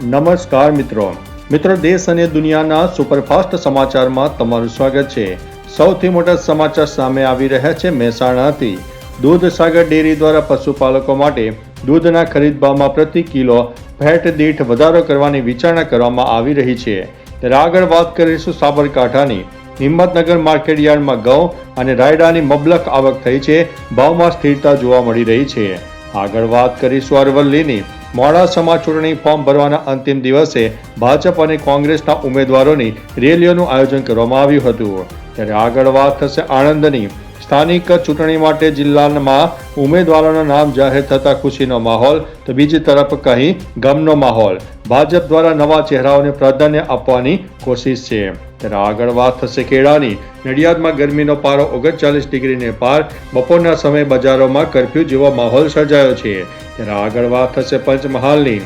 નમસ્કાર મિત્રો દેશ અને દુનિયાના સુપરફાસ્ટ સમાચારમાં તમારું સ્વાગત છે। સૌથી મોટા સમાચાર સામે આવી રહ્યા છે મહેસાણાથી। દૂધસાગર ડેરી દ્વારા પશુપાલકો માટે દૂધના ખરીદ ભાવમાં પ્રતિ કિલો ફેટ દીઠ વધારો કરવાની વિચારણા કરવામાં આવી રહી છે। ત્યારે આગળ વાત કરીશું સાબરકાંઠાની। હિંમતનગર માર્કેટ યાર્ડમાં ઘઉં અને રાયડાની મબલખ આવક થઈ છે। ભાવમાં સ્થિરતા જોવા મળી રહી છે। આગળ વાત કરીશું અરવલ્લીની। મોડાસામાં ચૂંટણી ફોર્મ ભરવાના અંતિમ દિવસે ભાજપ અને કોંગ્રેસના ઉમેદવારોની રેલીઓનું આયોજન કરવામાં આવ્યું હતું। ત્યારે આગળ વાત થશે આણંદની। સ્થાનિક ચૂંટણી માટે જિલ્લામાં ઉમેદવારોના નામ જાહેર થતા ખુશીનો માહોલ, તો બીજી તરફ કહી ગમનો માહોલ। ભાજપ દ્વારા નવા ચહેરાઓને પ્રાધાન્ય આપવાની કોશિશ છે। ત્યારે આગળ વાત થશે ખેડાની। નડિયાદમાં ગરમીનો પારો 39 ડિગ્રીને પાર। બપોરના સમયે બજારોમાં કર્ફ્યુ જેવો માહોલ સર્જાયો છે। ત્યારે આગળ વાત થશે પંચમહાલની।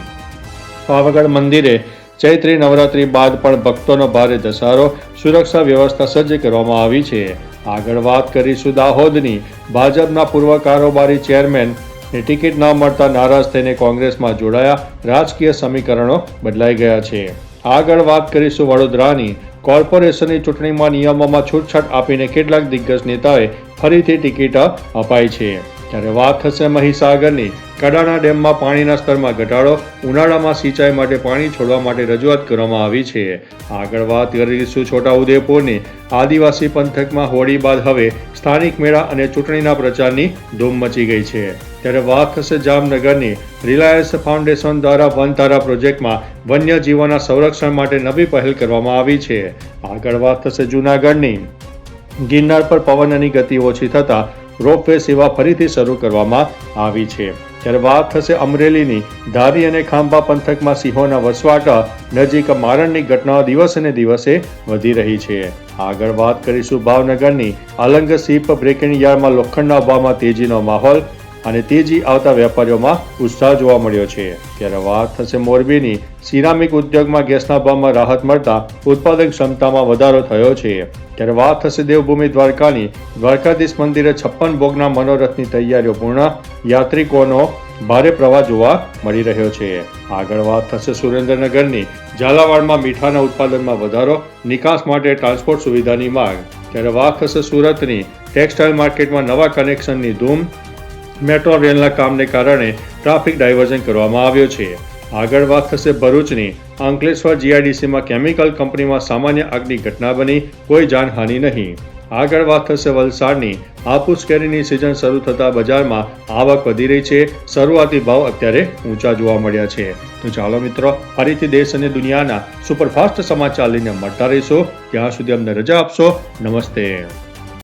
પાવાગઢ મંદિરે ચૈત્રી નવરાત્રી બાદ પણ ભક્તોનો ભારે ધસારો, સુરક્ષા વ્યવસ્થા સજ્જ કરવામાં આવી છે। આગળ વાત કરીશું દાહોદની। ભાજપના પૂર્વ કારોબારી ચેરમેન ટિકિટ ન મળતા નારાજ થઈને કોંગ્રેસમાં જોડાયા। રાજકીય સમીકરણો બદલાઈ ગયા છે। આગળ વાત કરીશું વડોદરાની। કોર્પોરેશનની ચૂંટણીમાં નિયમોમાં છૂટછાટ આપીને કેટલાક દિગ્ગજ નેતાઓએ ફરીથી ટિકિટ અપાઈ છે। ત્યારે વાત થશે મહીસાગરની। કડાણા ડેમમાં પાણીના સ્તરમાં ઘટાડો, ઉનાળામાં સિંચાઈ માટે પાણી છોડવા માટે રજૂઆત કરવામાં આવી છે। આગળ વાત કરીશું છોટાઉદેપુરની। આદિવાસી પંથકમાં હોળી બાદ હવે સ્થાનિક મેળા અને ચૂંટણીના પ્રચારની ધૂમ મચી ગઈ છે। ત્યારે વાત થશે જામનગરની। રિલાયન્સ ફાઉન્ડેશન દ્વારા વનતારા પ્રોજેક્ટમાં વન્યજીવોના સંરક્ષણ માટે નવી પહેલ કરવામાં આવી છે। આગળ વાત થશે જૂનાગઢની। ગિરનાર પર પવનની ગતિ ઓછી થતાં રોપવે સેવા ફરીથી શરૂ કરવામાં આવી છે। ત્યારે વાત થશે અમરેલીની। ધારી અને ખાંભા પંથકમાં સિંહોના વસવાટ નજીક મારણની ઘટનાઓ દિવસે ને દિવસે વધી રહી છે। આગળ વાત કરીશું ભાવનગરની। અલંગ શીપ બ્રેકિંગ યાર્ડમાં લોખંડના ભાવમાં તેજીનો માહોલ અને તેજી આવતા વેપારીઓમાં ઉત્સાહ જોવા મળ્યો છે। ત્યારે વાત થશે મોરબીની। સિરામિક ઉદ્યોગમાં ગેસના ભાવમાં રાહત મળતા ઉત્પાદન ક્ષમતામાં વધારો થયો છે। ત્યારે વાત થશે દેવભૂમિ દ્વારકાની। દ્વારકાધીશ મંદિરે 56 ભોગના મનોરથની તૈયારીઓ પૂર્ણ। યાત્રિકોનો ભારે પ્રવાહ જોવા મળી રહ્યો છે। આગળ વાત થશે સુરેન્દ્રનગરની। ઝાલાવાડમાં મીઠાના ઉત્પાદનમાં વધારો, નિકાસ માટે ટ્રાન્સપોર્ટ સુવિધાની માંગ। ત્યારે વાત થશે સુરતની। ટેક્સટાઇલ માર્કેટમાં નવા કનેક્શનની ધૂમ। મેટ્રો રેલના કામને કારણે ટ્રાફિક ડાયવર્ઝન કરવામાં આવ્યો છે। આગળ વાત થશે ભરૂચની। અંકલેશ્વર જીઆઈડીસીમાં કેમિકલ કંપનીમાં સામાન્ય આગની ઘટના બની, કોઈ જાનહાનિ નહીં। આગળ વાત થશે વલસાડની। હાપુસ કેરીની સિઝન શરૂ થતાં બજારમાં આવક વધી રહી છે। શરૂઆતી ભાવ અત્યારે ઊંચા જોવા મળ્યા છે। તો ચાલો મિત્રો, ફરીથી દેશ અને દુનિયાના સુપરફાસ્ટ સમાચાર લઈને મળતા રહીશું। ત્યાં સુધી અમને રજા આપશો। નમસ્તે।